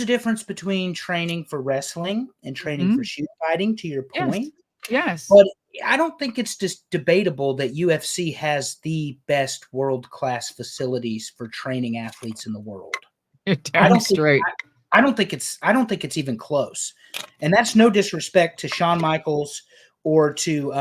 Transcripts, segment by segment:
a difference between training for wrestling and training for Mhm. shoot fighting, to your Yes. point. Yes. But I don't think it's just debatable that UFC has the best world-class facilities for training athletes in the world. You're I damn don't think straight. I don't think it's even close. And that's no disrespect to Shawn Michaels or to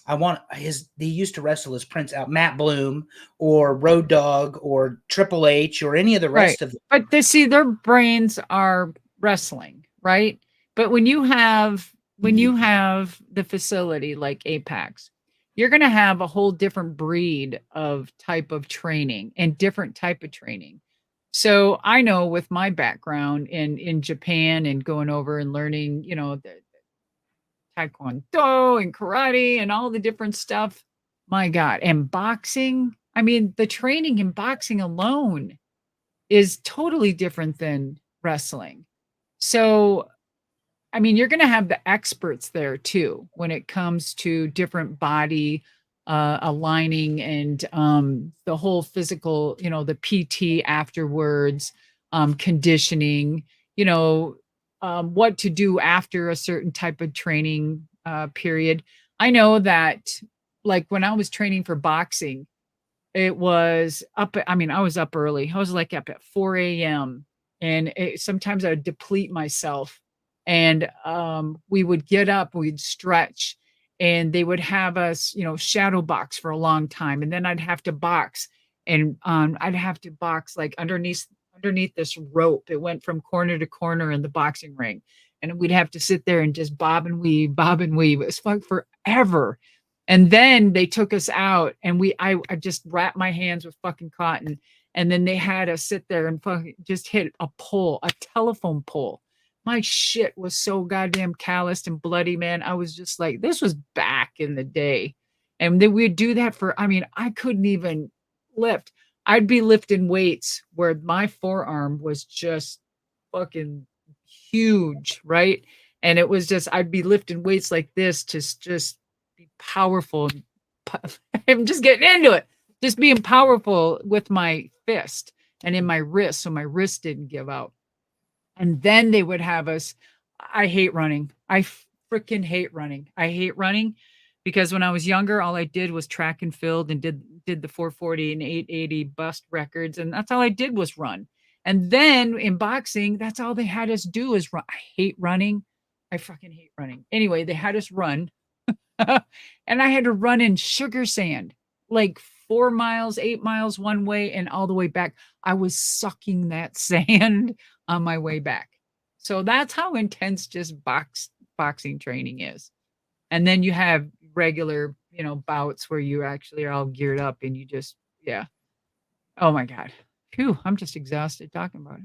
they used to wrestle as Prince out Matt Bloom or Road Dogg or Triple H or any of the Right. rest of them. But they see their brains are wrestling, right? But when you have the facility like Apex, you're going to have a whole different breed of type of training and different type of training. So I know with my background in Japan and going over and learning, the taekwondo and karate and all the different stuff. My God. And boxing. I mean, the training in boxing alone is totally different than wrestling. So, I mean, you're going to have the experts there too when it comes to different body aligning and the whole physical, the PT afterwards, conditioning, you know, what to do after a certain type of training period. I know that, like, when I was training for boxing, it was up I mean, I was up early. I was, like, up at 4 AM, and sometimes I would deplete myself, and, we would get up, we'd stretch, and they would have us, shadow box for a long time, and then I'd have to box, and, I'd have to box, like, underneath this rope. It went from corner to corner in the boxing ring, and we'd have to sit there and just bob and weave. It was fun forever. And then they took us out and I just wrapped my hands with fucking cotton. And then they had us sit there and fucking just hit a pole, a telephone pole. My shit was so goddamn calloused and bloody, man. I was just like, this was back in the day. And then we'd do that for, I mean, I couldn't even lift. I'd be lifting weights where my forearm was just fucking huge, right? And it was just, I'd be lifting weights like this to just be powerful. I'm just getting into it. Just being powerful with my fist and in my wrist, so my wrist didn't give out. And then they would have us. I hate running. I freaking hate running. I hate running because when I was younger, all I did was track and field and did the 440 and 880 bust records, and that's all I did was run. And then in boxing, that's all they had us do is run. I hate running. I fucking hate running. Anyway, they had us run and I had to run in sugar sand, like 4 miles, 8 miles one way and all the way back. I was sucking that sand on my way back. So that's how intense just boxing training is. And then you have regular, bouts where you actually are all geared up and you just, yeah. Oh my God. Phew, I'm just exhausted talking about it.